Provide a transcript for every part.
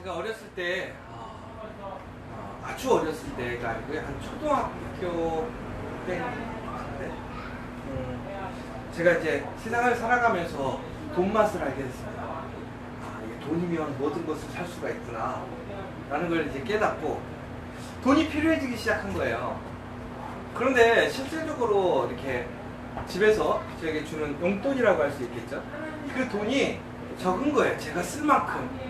제가 어렸을 때 아주 어렸을 때가 아니고요, 한 초등학교 때 제가 이제 세상을 살아가면서 돈 맛을 알게 됐습니다. 이게 돈이면 모든 것을 살 수가 있구나 라는 걸 이제 깨닫고 돈이 필요해지기 시작한 거예요. 그런데 실질적으로 이렇게 집에서 저에게 주는 용돈이라고 할 수 있겠죠. 그 돈이 적은 거예요. 제가 쓸 만큼.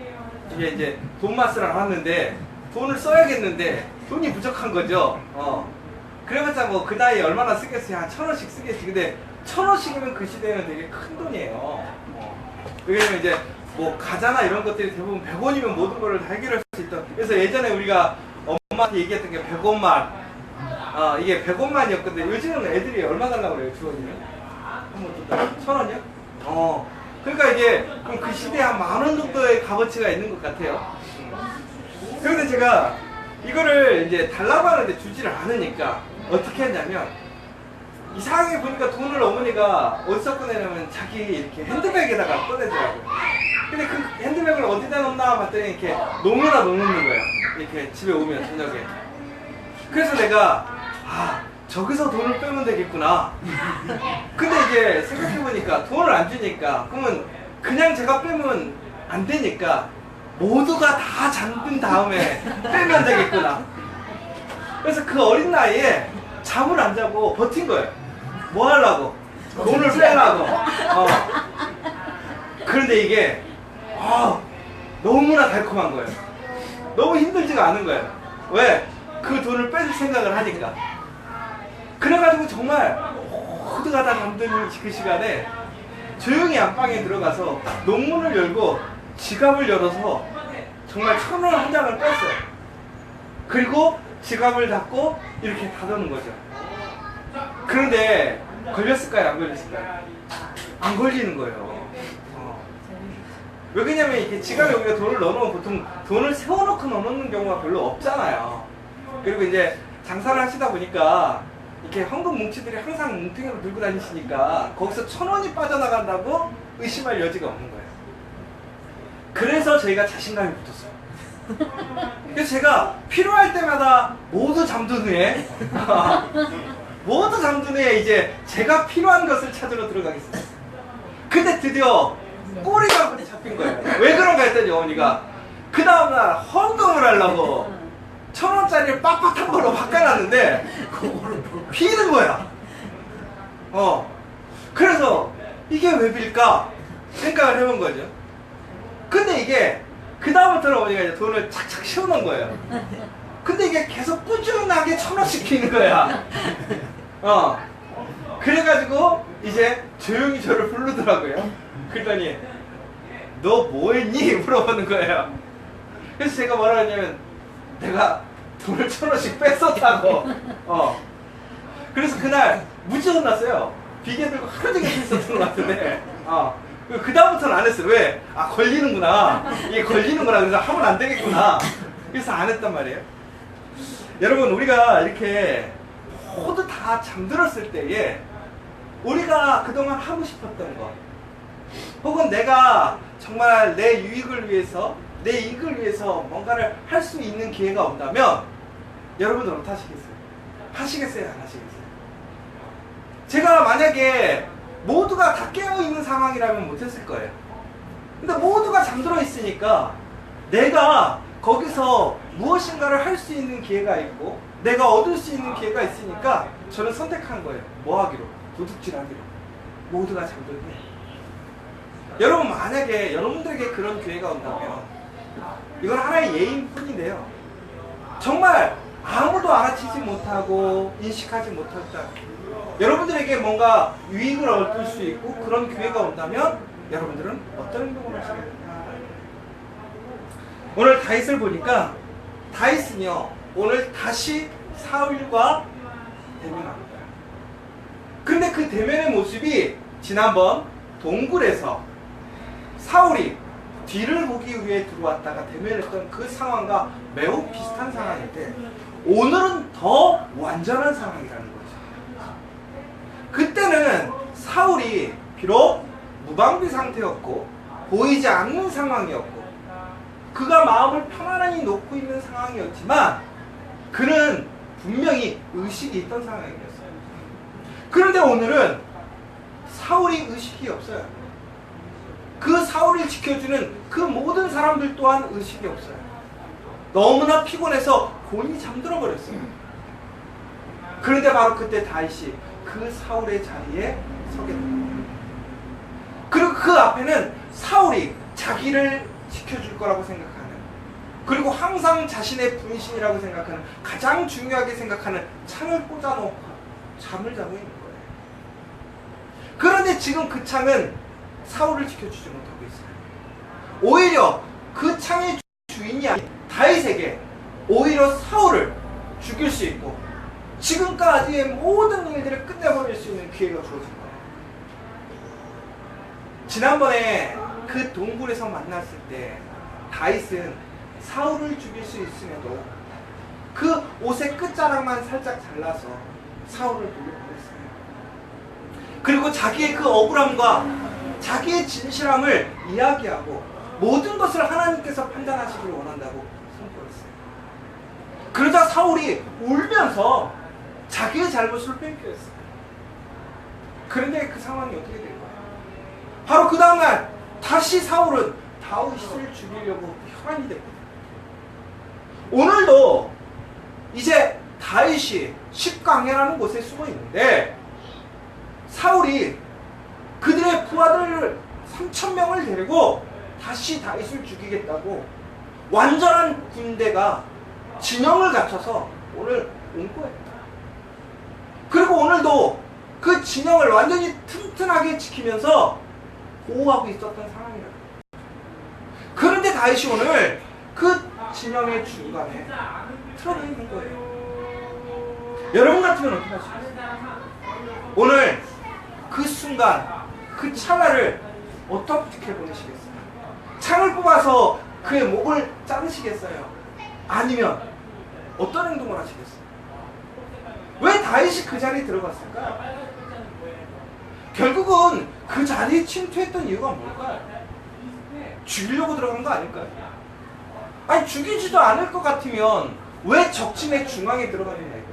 이게 이제 돈 맛을 알았는데 돈을 써야겠는데 돈이 부족한 거죠. 그래봤자 뭐 그 나이에 얼마나 쓰겠어요. 한 1,000원씩 쓰겠지. 근데 1,000원씩이면 그 시대에는 되게 큰 돈이에요. 왜냐면 이제 뭐 과자나 이런 것들이 대부분 100원이면 모든 거를 다 해결할 수 있다. 그래서 예전에 우리가 엄마한테 얘기했던 게 100원만. 이게 100원만이었거든요. 요즘은 애들이 얼마 달라고 그래요, 주원이면? 한번 더 1,000원이요? 그러니까 이게 그럼 그 시대에 한 10,000원 정도의 값어치가 있는 것 같아요. 그런데 제가 이거를 이제 달라고 하는데 주지를 않으니까 어떻게 했냐면, 이상하게 보니까 돈을 어머니가 어디서 꺼내냐면 자기 이렇게 핸드백에다가 꺼내더라고요. 근데 그 핸드백을 어디다 넣나 봤더니 이렇게 농에다 넣는 거예요. 이렇게 집에 오면 저녁에. 그래서 내가 저기서 돈을 빼면 되겠구나. 근데 이제 생각해보니까 돈을 안 주니까 그러면 그냥 제가 빼면 안 되니까 모두가 다 잠든 다음에 빼면 되겠구나. 그래서 그 어린 나이에 잠을 안 자고 버틴 거예요. 뭐 하려고? 돈을 빼려고. 그런데 이게 너무나 달콤한 거예요. 너무 힘들지가 않은 거예요. 왜? 그 돈을 뺄 생각을 하니까. 그래가지고 정말 모두가 다 잠든 그 시간에 조용히 안방에 들어가서 농문을 열고 지갑을 열어서 정말 1,000원 한 장을 뺐어요. 그리고 지갑을 닫고 이렇게 닫아놓은 거죠. 그런데 걸렸을까요? 안 걸렸을까요? 안 걸리는 거예요. 왜 그러냐면 이렇게 지갑에 우리가 돈을 넣어놓으면 보통 돈을 세워놓고 넣어놓는 경우가 별로 없잖아요. 그리고 이제 장사를 하시다 보니까 이렇게 현금 뭉치들이 항상 뭉탱이로 들고 다니시니까 거기서 1,000원이 빠져나간다고 의심할 여지가 없는 거예요. 그래서 저희가 자신감이 붙었어요. 그래서 제가 필요할 때마다 모두 잠든 후에 이제 제가 필요한 것을 찾으러 들어가겠습니다. 근데 드디어 꼬리가 잡힌 거예요. 왜 그런가 했더니 어머니가 그 다음날 헌금을 하려고 1,000원짜리를 빡빡한 걸로 바꿔놨는데 비는 거야. 그래서 이게 왜 빌까 생각을 해본 거죠. 근데 이게 그 다음부터는 어머니가 이제 돈을 착착 씌워놓은 거예요. 근데 이게 계속 꾸준하게 1,000원씩 비는 거야. 그래가지고 이제 조용히 저를 부르더라고요. 그러더니 너 뭐했니? 물어보는 거예요. 그래서 제가 뭐라 했냐면 내가 돈을 1,000원씩 뺐었다고. 그래서 그날 무지 혼났어요. 비계 들고 하루 종일 있었던 것 같은데 그 다음부터는 안 했어요. 왜? 걸리는구나. 이게 걸리는구나. 그래서 하면 안 되겠구나. 그래서 안 했단 말이에요. 여러분, 우리가 이렇게 모두 다 잠들었을 때에 우리가 그동안 하고 싶었던 거, 혹은 내가 정말 내 유익을 위해서, 내 이익을 위해서 뭔가를 할 수 있는 기회가 온다면 여러분들 어떻게 하시겠어요? 하시겠어요? 안 하시겠어요? 제가 만약에 모두가 다 깨어있는 상황이라면 못했을 거예요. 근데 모두가 잠들어 있으니까 내가 거기서 무엇인가를 할 수 있는 기회가 있고 내가 얻을 수 있는 기회가 있으니까 저는 선택한 거예요. 뭐 하기로? 도둑질 하기로. 모두가 잠들게. 여러분, 만약에 여러분들에게 그런 기회가 온다면 이건 하나의 예인뿐인데요, 정말 아무도 알아채지 못하고 인식하지 못했다, 여러분들에게 뭔가 유익을 얻을 수 있고 그런 기회가 온다면 여러분들은 어떤 행동을 하시겠어요? 오늘 다윗을 보니까 다윗은요, 오늘 다시 사울과 대면합니다. 근데 그 대면의 모습이 지난번 동굴에서 사울이 뒤를 보기 위해 들어왔다가 대면했던 그 상황과 매우 비슷한 상황인데 오늘은 더 완전한 상황이라는 거죠. 그때는 사울이 비록 무방비 상태였고 보이지 않는 상황이었고 그가 마음을 편안히 놓고 있는 상황이었지만 그는 분명히 의식이 있던 상황이었어요. 그런데 오늘은 사울이 의식이 없어요. 그 사울을 지켜주는 그 모든 사람들 또한 의식이 없어요. 너무나 피곤해서 곤히 잠들어 버렸어요. 그런데 바로 그때 다윗이 그 사울의 자리에 서게 됩니다. 그리고 그 앞에는 사울이 자기를 지켜줄 거라고 생각하는, 그리고 항상 자신의 분신이라고 생각하는, 가장 중요하게 생각하는 창을 꽂아놓고 잠을 자고 있는 거예요. 그런데 지금 그 창은 사울을 지켜주지 못하고 있어요. 오히려 그 창의 주인이 아닌 다윗에게 오히려 사울을 죽일 수 있고 지금까지의 모든 일들을 끝내버릴 수 있는 기회가 주어진 거예요. 지난번에 그 동굴에서 만났을 때 다윗은 사울을 죽일 수 있음에도 그 옷의 끝자락만 살짝 잘라서 사울을 돌려보냈어요. 그리고 자기의 그 억울함과 자기의 진실함을 이야기하고 모든 것을 하나님께서 판단하시기를 원한다고 선포했어요. 그러자 사울이 울면서 자기의 잘못을 뺏겼어요. 그런데 그 상황이 어떻게 된 거예요? 바로 그 다음날 다시 사울은 다윗을 죽이려고 혈안이 됐거든요. 오늘도 이제 다윗이 십강해라는 곳에 숨어 있는데 사울이 그들의 부하들 3,000명을 데리고 다시 다윗을 죽이겠다고 완전한 군대가 진영을 갖춰서 오늘 온 거예요. 그리고 오늘도 그 진영을 완전히 튼튼하게 지키면서 보호하고 있었던 상황이라고. 그런데 다윗이 오늘 그 진영의 중간에 틀어져 있는 거예요. 여러분 같으면 어떻게 하시겠어요? 오늘 그 순간, 그 찰나를 어떻게 보내시겠어요? 창을 뽑아서 그의 목을 자르시겠어요? 아니면 어떤 행동을 하시겠어요? 왜 다윗이 그 자리에 들어갔을까요? 결국은 그 자리에 침투했던 이유가 뭘까요? 죽이려고 들어간 거 아닐까요? 아니 죽이지도 않을 것 같으면 왜 적진의 중앙에 들어가느냐 이거예요.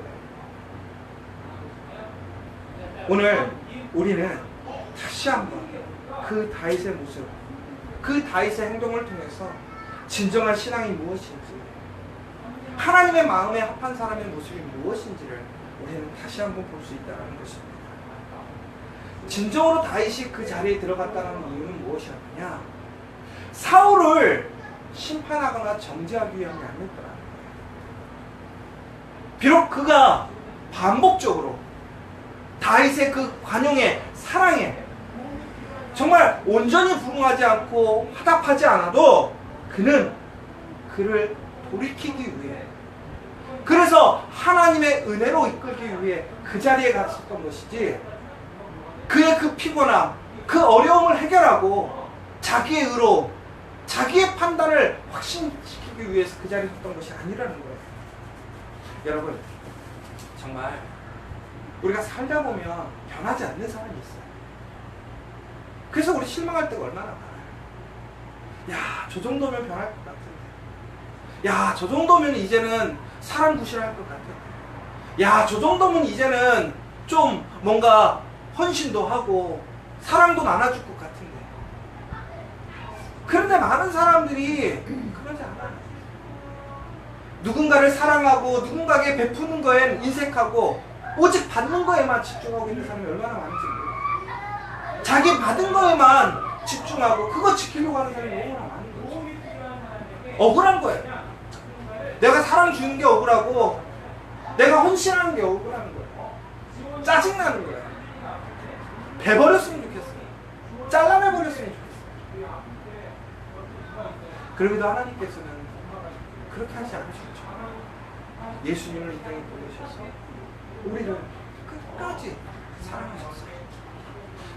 오늘 우리는 다시 한번 그 다윗의 모습, 그 다윗의 행동을 통해서 진정한 신앙이 무엇인지, 하나님의 마음에 합한 사람의 모습이 무엇인지를 우리는 다시 한번 볼 수 있다는 것입니다. 진정으로 다윗이 그 자리에 들어갔다는 이유는 무엇이었느냐? 사울을 심판하거나 정죄하기 위함이 아니었더라는 거예요. 비록 그가 반복적으로 다윗의 그 관용에, 사랑에 정말 온전히 부응하지 않고 화답하지 않아도 그는 그를 돌이키기 위해, 그래서 하나님의 은혜로 이끌기 위해 그 자리에 갔었던 것이지, 그의 그 피곤함, 그 어려움을 해결하고 자기의 의로, 자기의 판단을 확신시키기 위해서 그 자리에 섰던 것이 아니라는 거예요. 여러분, 정말 우리가 살다 보면 변하지 않는 사람이 있어요. 그래서 우리 실망할 때가 얼마나 많아요. 야, 저 정도면 변할 것 같은데. 야, 저 정도면 이제는 사람 구실할 것 같아. 야, 저 정도면 이제는 좀 뭔가 헌신도 하고 사랑도 나눠줄 것 같은데. 그런데 많은 사람들이 그러지 않아요. 누군가를 사랑하고 누군가에게 베푸는 거엔 인색하고 오직 받는 거에만 집중하고 있는 사람이 얼마나 많은지 몰라요. 자기 받은 거에만 집중하고 그거 지키려고 하는 사람이 너무나 많은 거죠. 억울한 거예요. 내가 사랑 주는 게 억울하고 내가 헌신하는 게 억울한 거예요. 짜증나는 거예요. 베버렸으면 좋겠어요. 잘라내버렸으면 좋겠어요. 그러기도 하나님께서는 그렇게 하지 않으셨죠. 예수님을 이 땅에 보내셔서 우리를 끝까지 사랑하셨어요.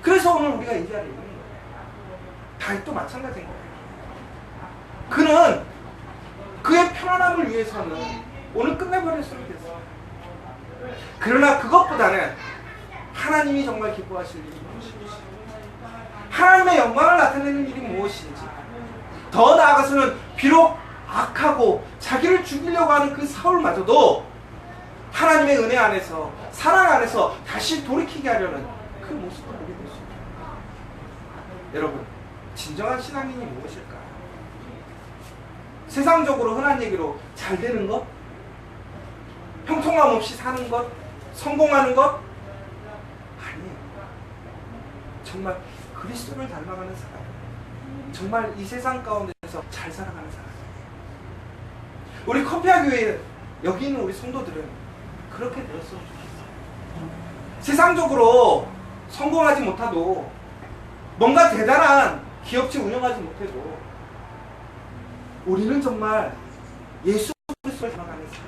그래서 오늘 우리가 이 자리에 있는 거예요. 다윗도 마찬가지인 거예요. 그는 그의 편안함을 위해서는 오늘 끝내버렸으면 됐어요. 그러나 그것보다는 하나님이 정말 기뻐하실 일이 무엇인지, 하나님의 영광을 나타내는 일이 무엇인지, 더 더 나아가서는 비록 악하고 자기를 죽이려고 하는 그 사울마저도 하나님의 은혜 안에서, 사랑 안에서 다시 돌이키게 하려는 그 모습을 보게 됐습니다. 여러분, 진정한 신앙인이 무엇일까요? 세상적으로 흔한 얘기로 잘 되는 것? 형통함 없이 사는 것? 성공하는 것? 아니에요. 정말 그리스도를 닮아가는 사람, 정말 이 세상 가운데서 잘 살아가는 사람. 우리 커피아 교회 여기 있는 우리 성도들은 그렇게 되었으면 좋겠어요. 세상적으로 성공하지 못하도, 뭔가 대단한 기업체 운영하지 못해도, 우리는 정말 예수 그리스도를 닮아가는 사람,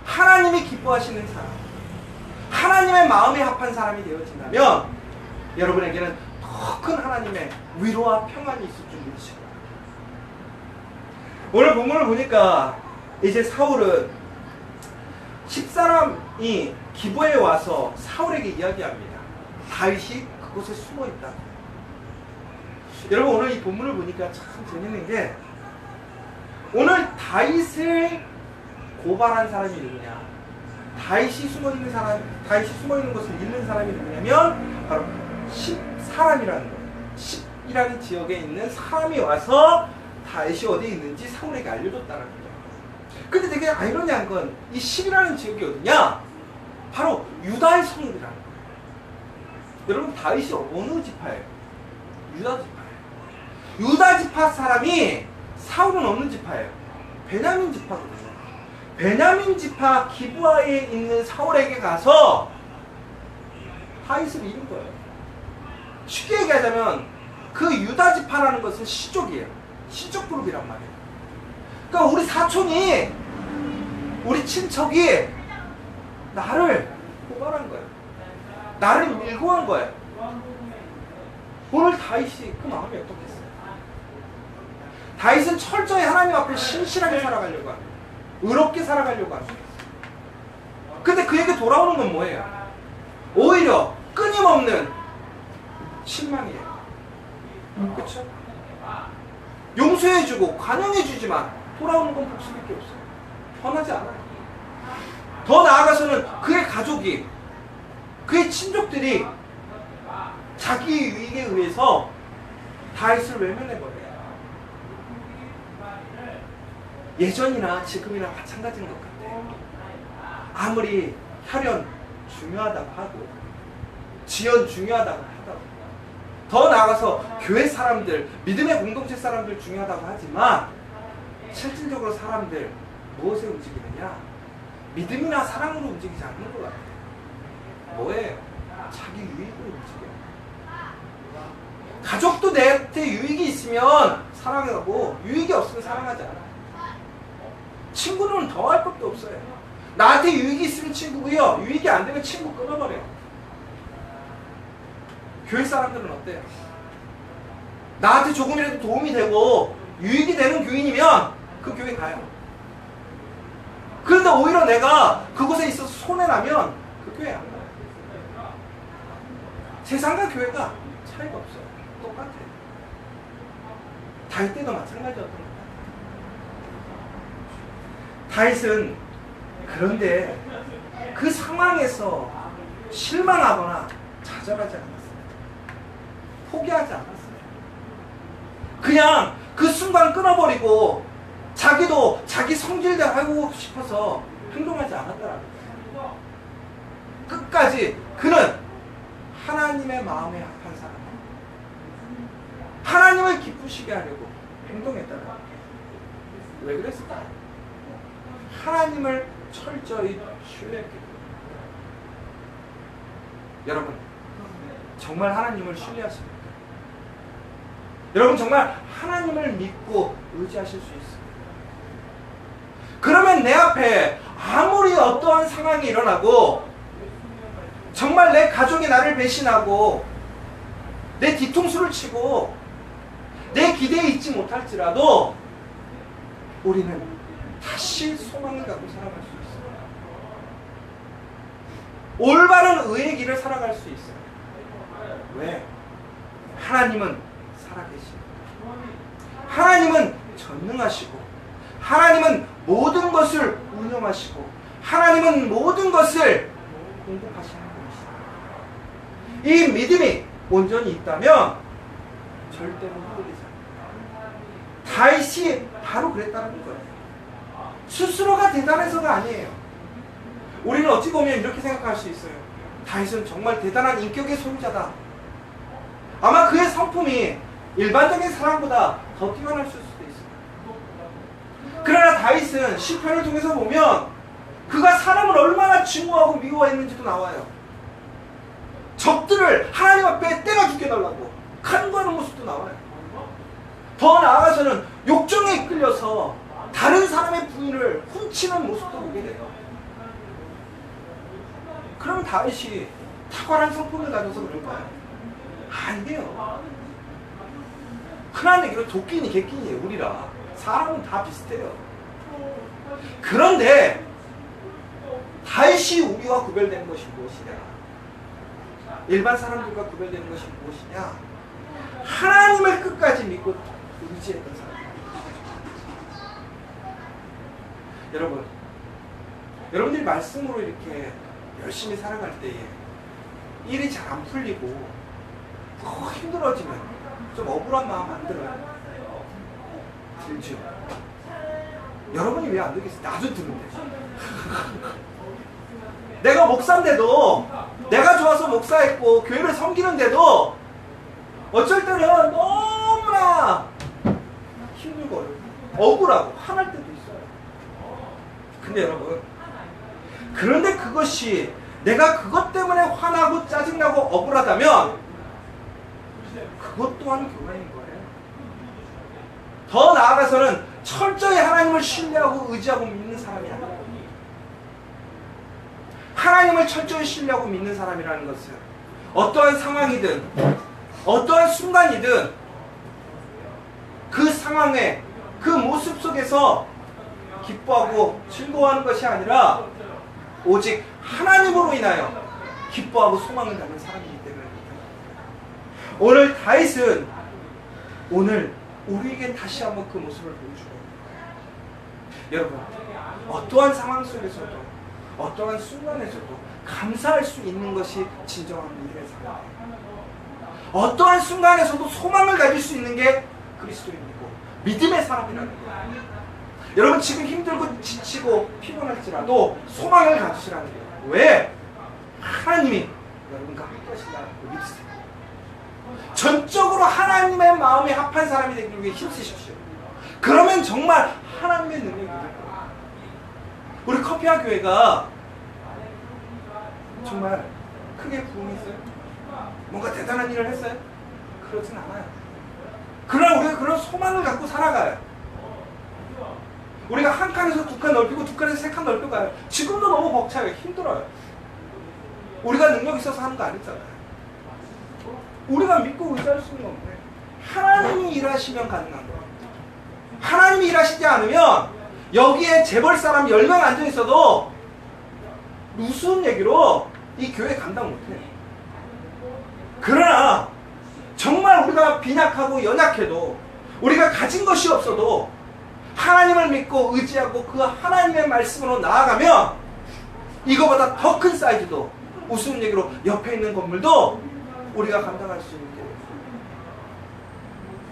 하나님이 기뻐하시는 사람, 하나님의 마음에 합한 사람이 되어진다면 여러분에게는 더 큰 하나님의 위로와 평안이 있을 줄 믿으시기 바랍니다. 오늘 본문을 보니까 이제 사울은 10사람이 기브에 와서 사울에게 이야기합니다. 다윗이 그곳에 숨어 있다. 여러분, 오늘 이 본문을 보니까 참 재밌는 게, 오늘 다윗을 고발한 사람이 누구냐? 다윗이 숨어 있는 것을 믿는 사람이 누구냐면 바로 10사람이라는 거예요. 10이라는 지역에 있는 사람이 와서 다윗이 어디에 있는지 사울에게 알려줬다는 거예요. 근데 되게 아이러니한 건 이 10이라는 지역이 어디냐? 바로 유다의 성읍이라는 거예요. 여러분, 다윗이 어느 지파예요? 유다 지파예요. 유다 지파 사람이, 사울은 어느 지파예요? 베냐민 지파거든요. 베냐민 지파 기브아에 있는 사울에게 가서 다윗을 잃은 거예요. 쉽게 얘기하자면 그 유다 지파라는 것은 시족이에요. 시족 그룹이란 말이에요. 그러니까 우리 사촌이, 우리 친척이 나를 고발한 거예요. 나를 밀고 한 거예요. 오늘 다윗이 그 마음이 어떻겠어요? 다윗은 철저히 하나님 앞에 신실하게 살아가려고 합니다. 의롭게 살아가려고 합니다. 근데 그에게 돌아오는 건 뭐예요? 오히려 끊임없는 실망이에요. 그렇죠? 용서해주고 관용해주지만 돌아오는 건 복수밖에 없어요. 변하지 않아요. 더 나아가서는 그의 가족이, 그의 친족들이 자기 유익에 의해서 다윗을 외면해버려요. 예전이나 지금이나 마찬가지인 것 같아요. 아무리 혈연 중요하다고 하고 지연 중요하다고 하더라도, 더 나아가서 교회 사람들, 믿음의 공동체 사람들 중요하다고 하지만 실질적으로 사람들 무엇에 움직이느냐? 믿음이나 사랑으로 움직이지 않는 것 같아요. 뭐예요? 자기 유익으로 움직여요. 가족도 내한테 유익이 있으면 사랑하고 유익이 없으면 사랑하지 않아요. 친구는 더할 것도 없어요. 나한테 유익이 있으면 친구고요, 유익이 안 되면 친구 끊어버려요. 교회 사람들은 어때요? 나한테 조금이라도 도움이 되고 유익이 되는 교인이면 그 교회 가요. 그런데 오히려 내가 그곳에 있어서 손해나면 그 교회 안 가요. 세상과 교회가 차이가 없어요. 똑같아요. 다윗 때도 마찬가지였던 것 같아요. 다윗은 그런데 그 상황에서 실망하거나 좌절하지 않았어요. 포기하지 않았어요. 그냥 그 순간 끊어버리고 자기도 자기 성질대로 하고 싶어서 행동하지 않았더라고요. 끝까지 그는 하나님의 마음에 합한 사람, 하나님을 기쁘시게 하려고 행동했더라고요. 왜 그랬을까요? 하나님을 철저히 신뢰했기 때문에. 여러분, 정말 하나님을 신뢰하십니까? 여러분, 정말 하나님을 믿고 의지하실 수 있습니다. 그러면 내 앞에 아무리 어떠한 상황이 일어나고, 정말 내 가족이 나를 배신하고 내 뒤통수를 치고 내 기대에 있지 못할지라도 우리는 다시 소망을 갖고 살아갈 수 있어요. 올바른 의의 길을 살아갈 수 있어요. 왜? 하나님은 살아계십니다. 하나님은 하나님은 전능하시고 하나님은 모든 것을 운영하시고 하나님은 모든 것을 공급하시는 분이시다. 이 믿음이 온전히 있다면 절대로 흔들리지 않아요. 다윗이 바로 그랬다는 거예요. 스스로가 대단해서가 아니에요. 우리는 어찌 보면 이렇게 생각할 수 있어요. 다윗은 정말 대단한 인격의 소유자다. 아마 그의 성품이 일반적인 사람보다 더 뛰어날 수도 있어요. 그러나 다윗은 시편을 통해서 보면 그가 사람을 얼마나 증오하고 미워했는지도 나와요. 적들을 하나님 앞에 때려 죽여달라고 간구하는 모습도 나와요. 더 나아가서는 욕정에 이끌려서 다른 사람의 부인을 훔치는 모습도 보게 돼요. 그럼 다윗이 탁월한 성품을 가져서 그럴까요? 아니에요. 흔한 얘기로 도끼니 개끼니 우리라 사람은 다 비슷해요. 그런데 다윗이 우리와 구별되는 것이 무엇이냐? 일반 사람들과 구별되는 것이 무엇이냐? 하나님을 끝까지 믿고 의지했던 사람. 여러분들이 말씀으로 이렇게 열심히 살아갈 때에 일이 잘 안 풀리고 더 힘들어지면 좀 억울한 마음 안 들어요? 들죠? 여러분이 왜 안 들겠어요? 나도 드는데. 내가 목사인데도 내가 좋아서 목사했고 교회를 섬기는데도 어쩔 때는 너무나 힘들고 억울하고 화날 때도 있어요. 근데 여러분, 그런데 그것이 내가 그것 때문에 화나고 짜증나고 억울하다면 그것 또한 교회인 거예요. 더 나아가서는 철저히 하나님을 신뢰하고 의지하고 믿는 사람이 아니에요. 하나님을 철저히 신뢰하고 믿는 사람이라는 것은 어떠한 상황이든 어떠한 순간이든 그 상황에 그 모습 속에서 기뻐하고 즐거워하는 것이 아니라 오직 하나님으로 인하여 기뻐하고 소망을 갖는 사람이기 때문입니다. 오늘 다윗은 오늘 우리에게 다시 한번 그 모습을 보여주고, 여러분 어떠한 상황 속에서도 어떠한 순간에서도 감사할 수 있는 것이 진정한 믿음의 삶이에요. 어떠한 순간에서도 소망을 가질 수 있는 게 그리스도인이고 믿음의 사람이라는 거예요. 여러분 지금 힘들고 지치고 피곤할지라도 소망을 가지시라는 거예요. 왜? 하나님이 여러분과 함께 하신다는 걸 믿으세요. 전적으로 하나님의 마음에 합한 사람이 되기 위해 힘쓰십시오. 그러면 정말 하나님의 능력이 될 거예요. 우리 커피와 교회가 정말 크게 부흥했어요? 뭔가 대단한 일을 했어요? 그렇진 않아요. 그러나 우리가 그런 소망을 갖고 살아가요. 우리가 한 칸에서 두 칸 넓히고 두 칸에서 세 칸 넓혀가요. 지금도 너무 벅차요. 힘들어요. 우리가 능력 있어서 하는 거 아니잖아요. 우리가 믿고 의지할 수 있는 건데 하나님이 일하시면 가능한 거예요. 하나님이 일하시지 않으면 여기에 재벌 사람 10명 앉아있어도 무슨 얘기로 이 교회 감당 못해요. 그러나 정말 우리가 빈약하고 연약해도 우리가 가진 것이 없어도 하나님을 믿고 의지하고 그 하나님의 말씀으로 나아가면 이거보다 더 큰 사이즈도 무슨 얘기로 옆에 있는 건물도 우리가 감당할 수 있는 게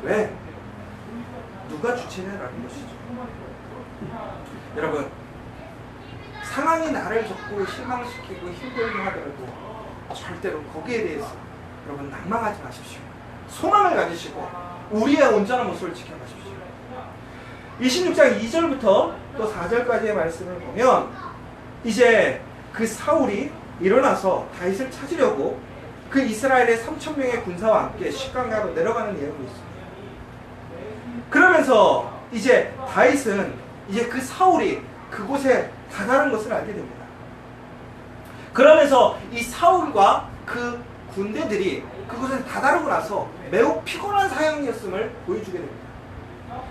왜? 누가 주체냐라는 것이죠. 여러분 상황이 나를 자꾸 실망시키고 힘들게 하더라도 절대로 거기에 대해서 여러분 낭망하지 마십시오. 소망을 가지시고 우리의 온전한 모습을 지켜가십시오. 26장 2절부터 또 4절까지의 말씀을 보면 이제 그 사울이 일어나서 다윗을 찾으려고 그 이스라엘의 3,000명의 군사와 함께 식강가로 내려가는 내용이 있습니다. 그러면서 이제 다윗은 이제 그 사울이 그곳에 다다른 것을 알게 됩니다. 그러면서 이 사울과 그 군대들이 그곳에 다다르고 나서 매우 피곤한 사형이었음을 보여주게 됩니다.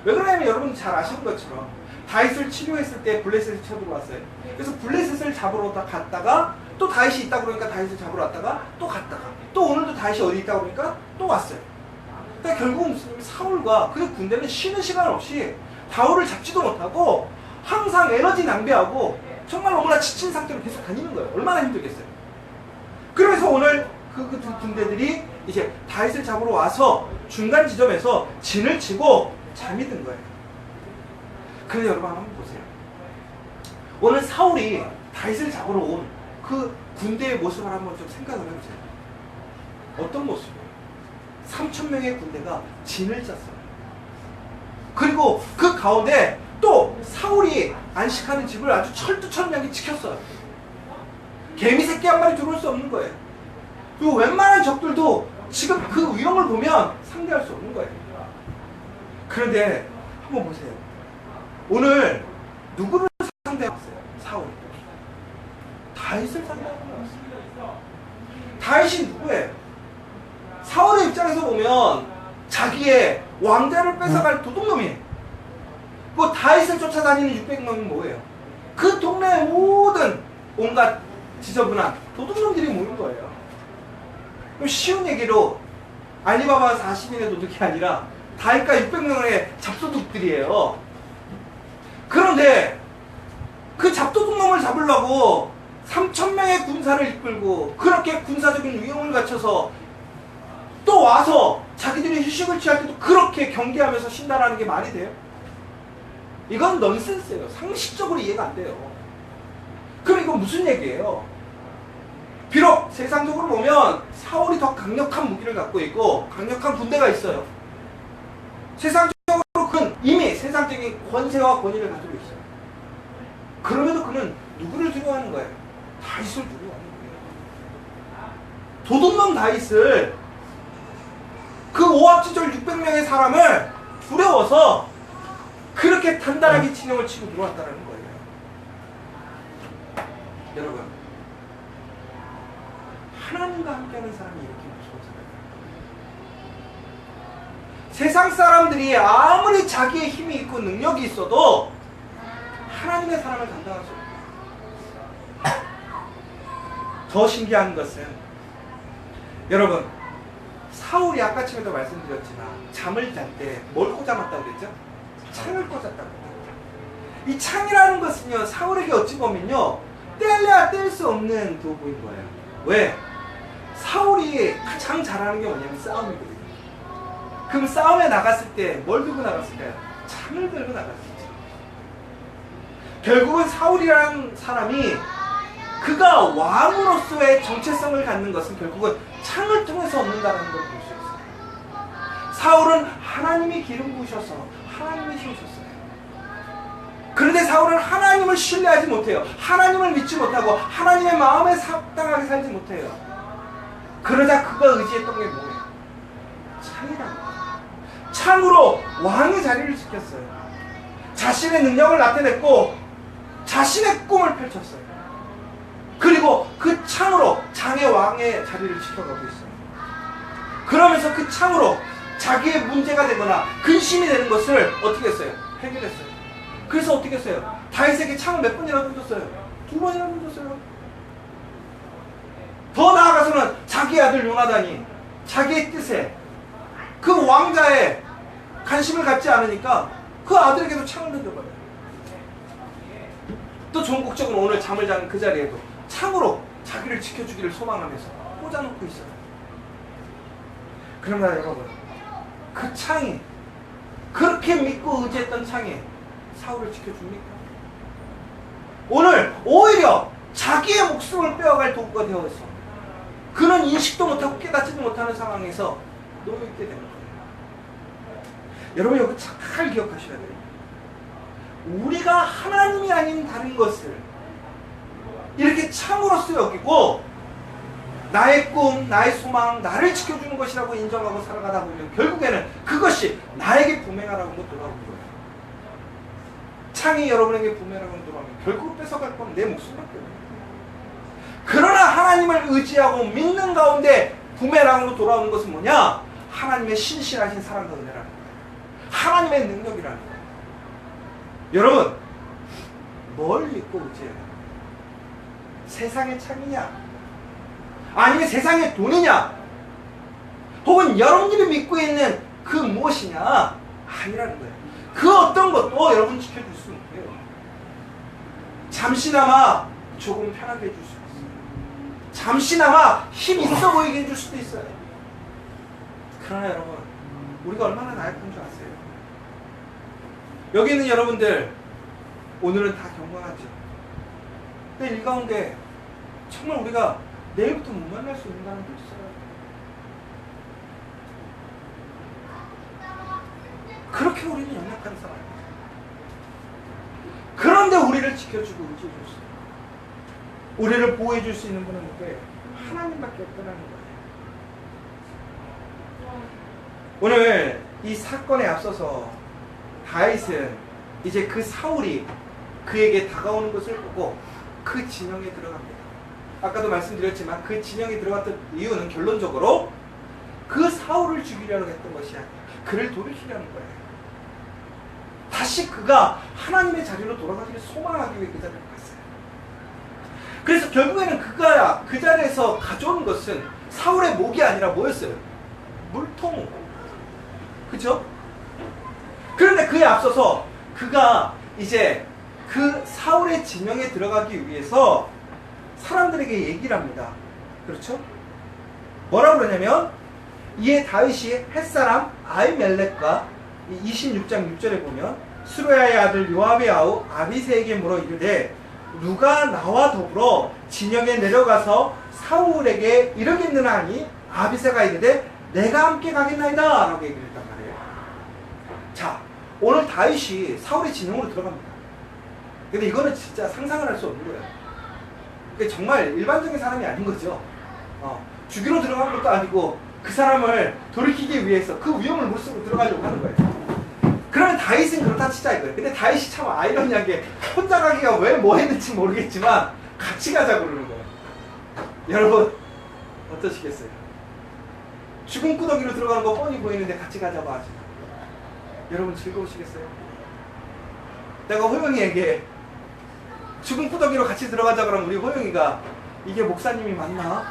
왜 그러냐면 여러분 잘 아시는 것처럼 다윗을 치료했을 때 블레셋이 쳐들어왔어요. 그래서 블레셋을 잡으러 갔다가 또 다윗이 있다고 그러니까 다윗을 잡으러 왔다가 또 갔다가 또 오늘도 다윗이 어디 있다고 그러니까 또 왔어요. 그러니까 결국 무슨 사울과 그 군대는 쉬는 시간 없이 바울을 잡지도 못하고 항상 에너지 낭비하고 정말 너무나 지친 상태로 계속 다니는 거예요. 얼마나 힘들겠어요. 그래서 오늘 그 군대들이 이제 다윗을 잡으러 와서 중간 지점에서 진을 치고 잠이 든 거예요. 그런데 여러분 한번 보세요. 오늘 사울이 다윗을 잡으러 온 그 군대의 모습을 한번 좀 생각을 해보세요. 어떤 모습이에요? 3,000명의 군대가 진을 짰어요. 그리고 그 가운데 또 사울이 안식하는 집을 아주 철두철미하게 지켰어요. 개미 새끼 한 마리 들어올 수 없는 거예요. 그리고 웬만한 적들도 지금 그 위험을 보면 상대할 수 없는 거예요. 그런데 한번 보세요. 오늘 누구를 상대했어요? 사울이. 다윗을 상대하고 나왔어요. 다윗이 누구예요? 사울의 입장에서 보면 자기의 왕자를 뺏어갈 도둑놈이에요. 그 다윗을 쫓아다니는 600명은 뭐예요? 그 동네의 모든 온갖 지저분한 도둑놈들이 모인 거예요. 그럼 쉬운 얘기로 알리바바 40인의 도둑이 아니라 다윗과 600명의 잡도둑들이에요. 그런데 그 잡도둑놈을 잡으려고 3,000명의 군사를 이끌고 그렇게 군사적인 위험을 갖춰서 또 와서 자기들이 휴식을 취할 때도 그렇게 경계하면서 쉰다라는 게 말이 돼요? 이건 넌센스예요. 상식적으로 이해가 안 돼요. 그럼 이건 무슨 얘기예요? 비록 세상적으로 보면 사울이 더 강력한 무기를 갖고 있고 강력한 군대가 있어요. 세상적으로 그는 이미 세상적인 권세와 권위를 가지고 있어요. 그럼에도 그는 누구를 두려워하는 거예요? 다윗을 두려워하는 거예요. 도둑놈 다윗을, 그 오합지졸 600명의 사람을 두려워서 그렇게 단단하게 진영을 치고 들어왔다는 거예요. 여러분, 하나님과 함께하는 사람이 이렇게 무서워져요. 세상 사람들이 아무리 자기의 힘이 있고 능력이 있어도 하나님의 사람을 감당할 수 없어요. 더 신기한 것은 여러분, 사울이 아까쯤에도 말씀드렸지만 잠을 잘 때 뭘 꽂아놨다고 그랬죠? 창을 꽂았다고. 이 창이라는 것은요, 사울에게 어찌 보면요, 떼려야 뗄 수 없는 도구인 거예요. 왜? 사울이 가장 잘하는 게 뭐냐면 싸움이거든요. 그럼 싸움에 나갔을 때 뭘 들고 나갔을까요? 창을 들고 나갔었죠. 결국은 사울이라는 사람이 그가 왕으로서의 정체성을 갖는 것은 결국은 창을 통해서 얻는다는 걸 볼 수 있어요. 사울은 하나님이 기름 부으셔서 하나님이 세우셨어요. 그런데 사울은 하나님을 신뢰하지 못해요. 하나님을 믿지 못하고 하나님의 마음에 합당하게 살지 못해요. 그러자 그가 의지했던 게 뭐예요? 창이라는 거예요. 창으로 왕의 자리를 지켰어요. 자신의 능력을 나타냈고 자신의 꿈을 펼쳤어요. 그리고 그 창으로 장의 왕의 자리를 지켜가고 있어요. 그러면서 그 창으로 자기의 문제가 되거나 근심이 되는 것을 어떻게 했어요? 해결했어요. 그래서 어떻게 했어요? 다윗에게 창을 몇 번이나 던졌어요? 2번이나 던졌어요. 더 나아가서는 자기 아들 요나단이 자기의 뜻에 그 왕자의 관심을 갖지 않으니까 그 아들에게도 창을 던져버려요. 또 전국적으로 오늘 잠을 자는 그 자리에도 창으로 자기를 지켜주기를 소망하면서 꽂아놓고 있어요. 그러나 여러분, 그 창이, 그렇게 믿고 의지했던 창이 사울을 지켜줍니까? 오늘 오히려 자기의 목숨을 빼앗갈 도구가 되어서 그는 인식도 못하고 깨닫지도 못하는 상황에서 놓여있게 되는 거예요. 여러분, 여기 잘 기억하셔야 돼요. 우리가 하나님이 아닌 다른 것을 이렇게 창으로서 여기고 나의 꿈, 나의 소망, 나를 지켜주는 것이라고 인정하고 살아가다 보면 결국에는 그것이 나에게 부메랑으로 돌아오는 거예요. 창이 여러분에게 부메랑으로 돌아오면 결국 뺏어갈 건 내 목숨밖에 없어요. 그러나 하나님을 의지하고 믿는 가운데 부메랑으로 돌아오는 것은 뭐냐? 하나님의 신실하신 사랑과 은혜라는 거예요. 하나님의 능력이라는 거예요. 여러분, 뭘 믿고 의지해요? 세상의 창이냐? 아니면 세상의 돈이냐? 혹은 여러분들이 믿고 있는 그 무엇이냐? 아니라는 거예요. 그 어떤 것도 여러분 지켜줄 수 없고요. 잠시나마 조금 편하게 해줄 수 있어요. 잠시나마 힘 있어 보이게 해줄 수도 있어요. 그러나 여러분, 우리가 얼마나 나약한 줄 아세요? 여기 있는 여러분들 오늘은 다 경건하죠. 근데 이 가운데 정말 우리가 내일부터 못 만날 수 있는 사람도 있어요. 그렇게 우리는 연약한 사람이에요. 그런데 우리를 지켜주고 의지해줄 수 있어요. 우리를 보호해줄 수 있는 분은 누구예요? 하나님밖에 없다는 거예요. 오늘 이 사건에 앞서서 다윗은 이제 그 사울이 그에게 다가오는 것을 보고 그 진영에 들어갑니다. 아까도 말씀드렸지만 그 진영에 들어갔던 이유는 결론적으로 그 사울을 죽이려고 했던 것이 아니라 그를 돌이키려는 거예요. 다시 그가 하나님의 자리로 돌아가기를 소망하기 위해 그 자리로 갔어요. 그래서 결국에는 그가 그 자리에서 가져온 것은 사울의 목이 아니라 뭐였어요? 물통. 그죠? 그런데 그에 앞서서 그가 이제 그 사울의 진영에 들어가기 위해서 사람들에게 얘기를 합니다. 그렇죠? 뭐라고 그러냐면 이에 다윗이 햇사람 아히멜렉과 26장 6절에 보면 수르야의 아들 요압의 아우 아비새에게 물어 이르되 누가 나와 더불어 진영에 내려가서 사울에게 이르겠느냐 하니 아비새가 이르되 내가 함께 가겠나이다 라고 얘기를 했단 말이에요. 자, 오늘 다윗이 사울의 진영으로 들어갑니다. 근데 이거는 진짜 상상을 할 수 없는 거예요. 그게 정말 일반적인 사람이 아닌 거죠. 죽이러 들어간 것도 아니고 그 사람을 돌이키기 위해서 그 위험을 무릅쓰고 들어가려고 하는 거예요. 그러면 다윗은 그렇다 치자 이거예요. 근데 다윗이 참 아이러니하게 혼자 가기가 왜 뭐 했는지 모르겠지만 같이 가자고 그러는 거예요. 여러분 어떠시겠어요? 죽은 구덩이로 들어가는 거 뻔히 보이는데 같이 가자고 하지. 여러분 즐거우시겠어요? 내가 호영이에게 죽은 구덩이로 같이 들어가자 그러면 우리 호영이가 이게 목사님이 맞나?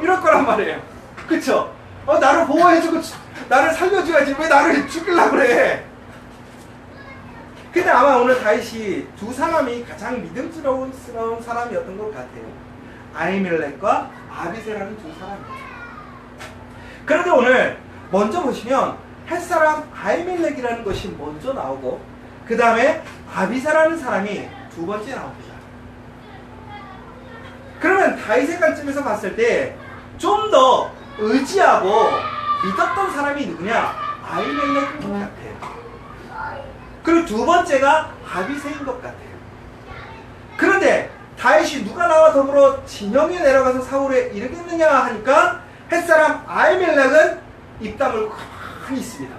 이럴 거란 말이에요. 그쵸? 나를 보호해주고 나를 살려줘야지 왜 나를 죽이려고 그래? 근데 아마 오늘 다윗이 두 사람이 가장 믿음스러운 사람이었던 것 같아요. 아히멜렉과 아비새라는 두 사람이에요. 그런데 오늘 먼저 보시면 햇사람 아히멜렉이라는 것이 먼저 나오고 그 다음에 아비새라는 사람이 두 번째 나옵니다. 그러면 다윗의 관점에서 봤을 때 좀 더 의지하고 믿었던 사람이 누구냐? 아히멜렉인 것 같아요. 그리고 두 번째가 아비새인 것 같아요. 그런데 다윗이 누가 나와 더불어 진영에 내려가서 사울에 이르겠느냐 하니까 햇사람 아히멜렉은 입 다물고 가만히 있습니다.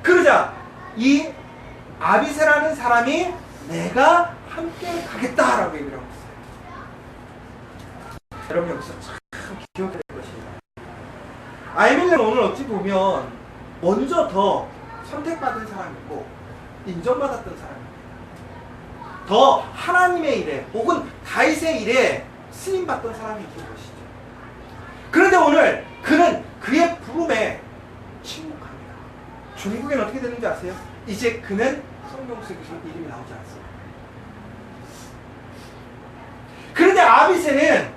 그러자 이 아비새라는 사람이 내가 함께 가겠다라고 얘기를 하고 있어요. 여러분 여기서 참 기억해야 될 것입니다. 아히멜렉은 오늘 어찌 보면 먼저 더 선택받은 사람이고 인정받았던 사람입니다. 더 하나님의 일에 혹은 다윗의 일에 쓰임받던 사람이었던 것이죠. 그런데 오늘 그는 그의 부름에 침묵합니다. 중국에는 어떻게 되는지 아세요? 이제 그는 성경 속에 이름이 나오지 않습니다. 그런데 아비새는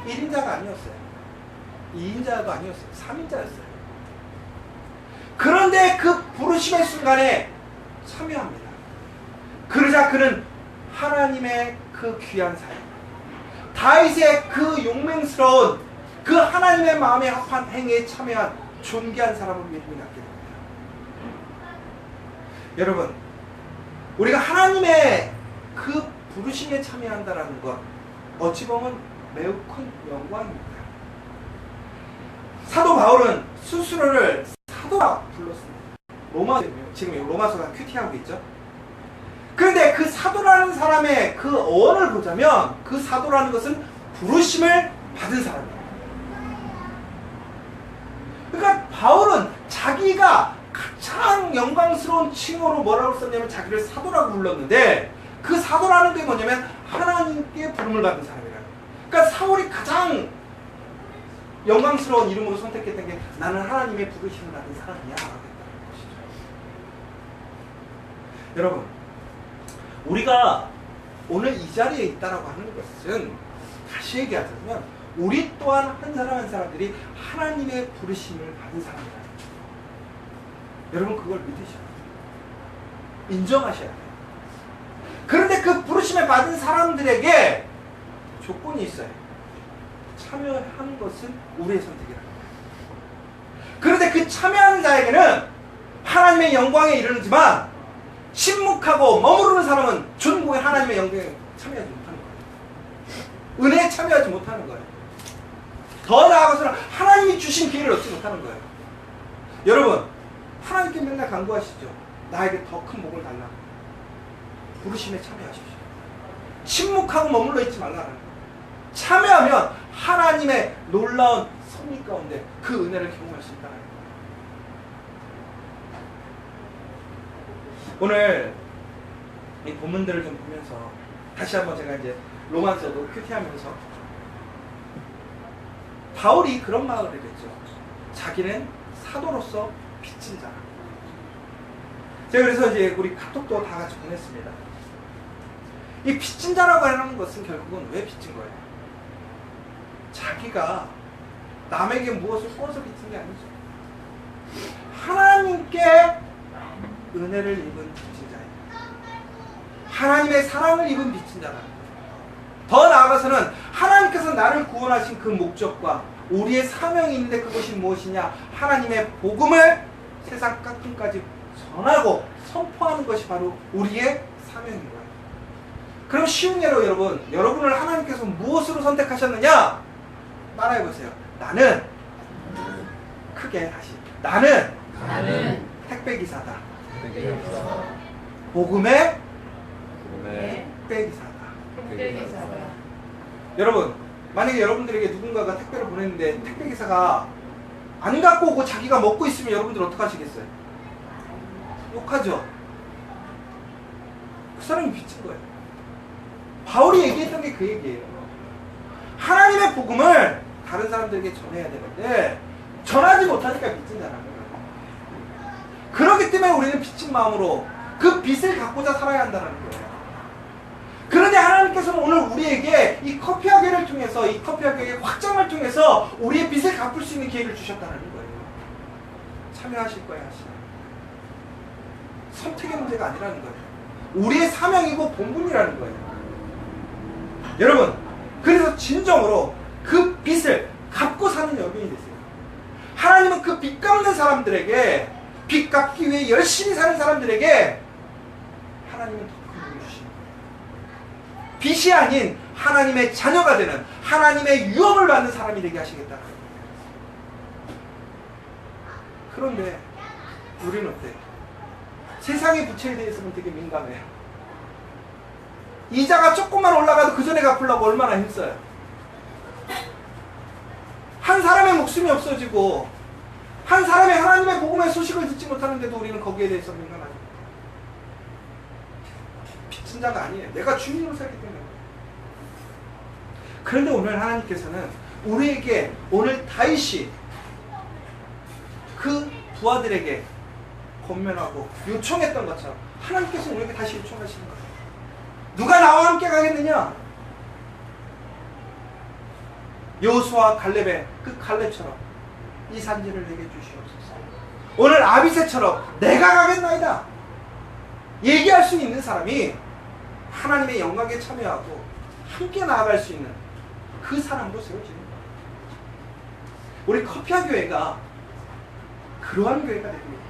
1인자가 아니었어요. 2인자도 아니었어요. 3인자였어요. 그런데 그 부르심의 순간에 참여합니다. 그러자 그는 하나님의 그 귀한 사람, 다윗의 그 용맹스러운 그 하나님의 마음에 합한 행위에 참여한 존귀한 사람으로 이름이 났게 됩니다. 여러분, 우리가 하나님의 그 부르심에 참여한다는 것 어찌 보면 매우 큰 영광입니다. 사도 바울은 스스로를 사도라 불렀습니다. 지금 로마서가 큐티하고 있죠. 그런데 그 사도라는 사람의 그 어원을 보자면 그 사도라는 것은 부르심을 받은 사람이에요. 그러니까 바울은 자기가 가장 영광스러운 칭호로 뭐라고 썼냐면 자기를 사도라고 불렀는데 그 사도라는 게 뭐냐면 하나님께 부름을 받은 사람이라는 거예요. 그러니까 사울이 가장 영광스러운 이름으로 선택했던 게 나는 하나님의 부르심을 받은 사람이야 하겠다는 것이죠. 여러분, 우리가 오늘 이 자리에 있다라고 하는 것은 다시 얘기하자면 우리 또한 한 사람 한 사람들이 하나님의 부르심을 받은 사람이라는 거예요. 여러분, 그걸 믿으셔야 돼요. 인정하셔야 돼요. 그런데 그 부르심을 받은 사람들에게 조건이 있어요. 참여하는 것은 우리의 선택이라는 거예요. 그런데 그 참여하는 자에게는 하나님의 영광에 이르지만 침묵하고 머무르는 사람은 전국의 하나님의 영광에 참여하지 못하는 거예요. 은혜에 참여하지 못하는 거예요. 더 나아가서는 하나님이 주신 기회를 얻지 못하는 거예요. 여러분, 하나님께 맨날 간구하시죠. 나에게 더 큰 복을 달라. 부르심에 참여하십시오. 침묵하고 머물러 있지 말라는 거예요. 참여하면 하나님의 놀라운 섭리 가운데 그 은혜를 경험할 수 있다는 거예요. 오늘 이 본문들을 좀 보면서 다시 한번 제가 이제 로마서도 큐티하면서 바울이 그런 말을 했죠. 자기는 사도로서 빚진 자라. 제가 그래서 이제 우리 카톡도 다 같이 보냈습니다. 이 빚진 자라고 하는 것은 결국은 왜 빚진 거예요? 자기가 남에게 무엇을 꿔서 빚진 게 아니죠. 하나님께 은혜를 입은 빚진 자예요. 하나님의 사랑을 입은 빚진 자라는 거예요. 더 나아가서는 하나님께서 나를 구원하신 그 목적과 우리의 사명이 있는데 그것이 무엇이냐? 하나님의 복음을 세상 끝까지 전하고 선포하는 것이 바로 우리의 사명인 거예요. 그럼 쉬운 예로 여러분을 하나님께서 무엇으로 선택하셨느냐? 말해보세요. 나는 크게 다시 나는 택배기사다. 복음의 택배기사다. 여러분, 만약에 여러분들에게 누군가가 택배를 보냈는데 택배기사가 안 갖고 오고 자기가 먹고 있으면 여러분들 어떡 하시겠어요? 욕하죠. 그 사람이 빚진 거예요. 바울이 얘기했던 게 그 얘기예요. 하나님의 복음을 다른 사람들에게 전해야 되는데 전하지 못하니까 빚진 자라는 거예요. 그렇기 때문에 우리는 빚진 마음으로 그 빚을 갖고자 살아야 한다는 거예요. 그런데 하나님께서는 오늘 우리에게 이 커피학교를 통해서, 이 커피학교의 확장을 통해서 우리의 빚을 갚을 수 있는 기회를 주셨다는 거예요. 참여하실 거예요, 하시나요? 선택의 문제가 아니라는 거예요. 우리의 사명이고 본분이라는 거예요. 여러분, 그래서 진정으로 그 빚을 갚고 사는 여인이 되세요. 하나님은 그 빚 갚는 사람들에게, 빚 갚기 위해 열심히 사는 사람들에게 하나님은 더 큰 복을 주십니다. 빚이 아닌 하나님의 자녀가 되는, 하나님의 유업을 받는 사람이 되게 하시겠다는 거예요. 그런데 우리는 어때요? 세상의 부채에 대해서는 되게 민감해요. 이자가 조금만 올라가도 그 전에 갚으려고 얼마나 힘써요. 한 사람의 목숨이 없어지고 한 사람의 하나님의 복음의 소식을 듣지 못하는데도 우리는 거기에 대해서 민감하죠. 빚진 자가 아니에요. 내가 주인으로 살기 때문에. 그런데 오늘 하나님께서는 우리에게, 오늘 다윗이 그 부하들에게 권면하고 요청했던 것처럼 하나님께서 우리에게 다시 요청하시는 거예요. 누가 나와 함께 가겠느냐? 여호수아 갈렙의 그 갈렙처럼 이 산지를 내게 주시옵소서. 오늘 아비새처럼 내가 가겠나이다 얘기할 수 있는 사람이 하나님의 영광에 참여하고 함께 나아갈 수 있는 그 사람으로 세워지는 거예요. 우리 커피아 교회가 그러한 교회가 됩니다.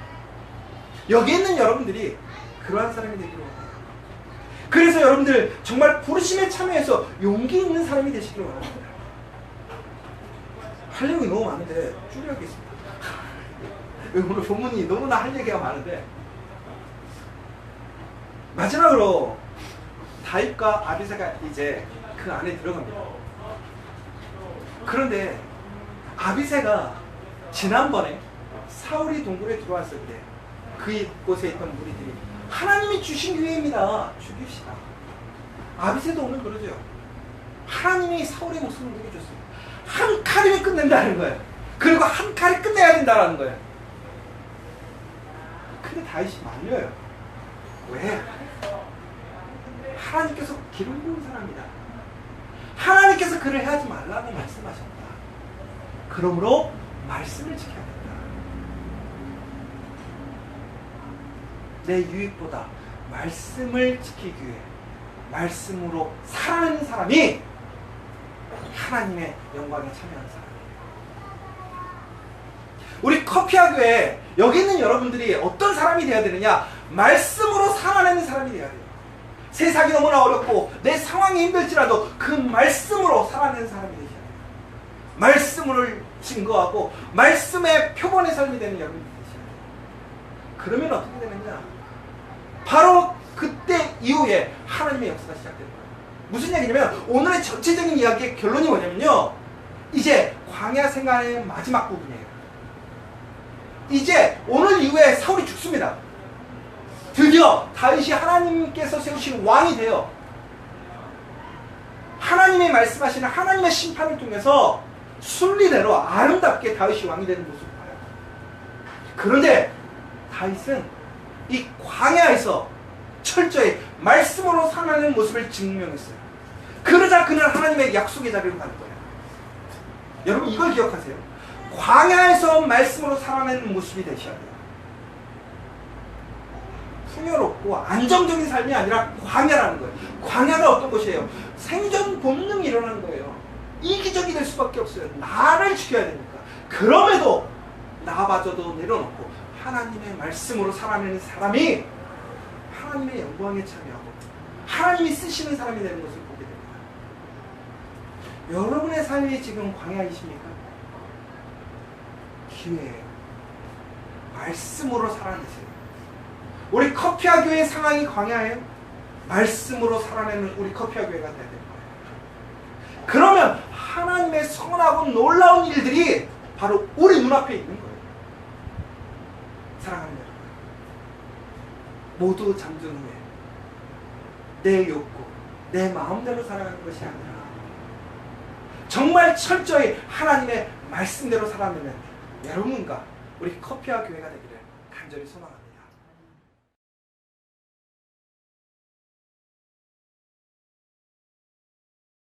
여기 있는 여러분들이 그러한 사람이 되기로 원해요. 그래서 여러분들 정말 부르심에 참여해서 용기 있는 사람이 되시기를 원합니다. 할 얘기 너무 많은데 줄여야겠습니다. 오늘 본문이 너무나 할 얘기가 많은데, 마지막으로 다윗과 아비새가 이제 그 안에 들어갑니다. 그런데 아비새가 지난번에 사울이 동굴에 들어왔을 때 그곳에 있던 무리들이 하나님이 주신 기회입니다, 죽입시다. 아비새도 오늘 그러죠. 하나님이 사울의 목숨을 내게 줬습니다. 한 칼이면 끝낸다는 거예요. 그리고 한 칼이 끝내야 된다는 거예요. 근데 다윗이 말려요. 왜? 하나님께서 기름 부은 사람이다. 하나님께서 그를 해하지 말라고 말씀하셨다. 그러므로 말씀을 지켜야 된다. 내 유익보다 말씀을 지키기 위해 말씀으로 살아가는 사람이 하나님의 영광에 참여하는 사람이에요. 우리 커피아 교회 여기 있는 여러분들이 어떤 사람이 되어야 되느냐? 말씀으로 살아내는 사람이 되어야 돼요. 세상이 너무나 어렵고 내 상황이 힘들지라도 그 말씀으로 살아내는 사람이 되셔야 돼요. 말씀을 증거하고 말씀의 표본의 삶이 되는 여러분이 되셔야 돼요. 그러면 어떻게 되느냐? 바로 그때 이후에 하나님의 역사가 시작되는 거예요. 무슨 얘기냐면 오늘의 전체적인 이야기의 결론이 뭐냐면요, 이제 광야 생활의 마지막 부분이에요. 이제 오늘 이후에 사울이 죽습니다. 드디어 다윗이 하나님께서 세우신 왕이 되어 하나님이 말씀하시는 하나님의 심판을 통해서 순리대로 아름답게 다윗이 왕이 되는 모습을 봐요. 그런데 다윗은 이 광야에서 철저히 말씀으로 살아가는 모습을 증명했어요. 그러자 그는 하나님의 약속의 자리로 가는 거예요. 여러분 이걸 기억하세요. 광야에서 말씀으로 살아가는 모습이 되셔야 돼요. 풍요롭고 안정적인 삶이 아니라 광야라는 거예요. 광야가 어떤 곳이에요? 생존 본능이 일어나는 거예요. 이기적이 될 수밖에 없어요. 나를 지켜야 되니까. 그럼에도 나마저도 내려놓고 하나님의 말씀으로 살아내는 사람이 하나님의 영광에 참여하고 하나님이 쓰시는 사람이 되는 것을 보게 됩니다. 여러분의 삶이 지금 광야이십니까? 기회예요. 말씀으로 살아내세요. 우리 커피아 교회의 상황이 광야예요. 말씀으로 살아내는 우리 커피아 교회가 돼야 될 거예요. 그러면 하나님의 선하고 놀라운 일들이 바로 우리 눈앞에 있는 거예요. 사랑하는 여러분, 모두 잠든 후에 내 욕구, 내 마음대로 살아가는 것이 아니라 정말 철저히 하나님의 말씀대로 살아내는 여러분과 우리 커피아 교회가 되기를 간절히 소망합니다.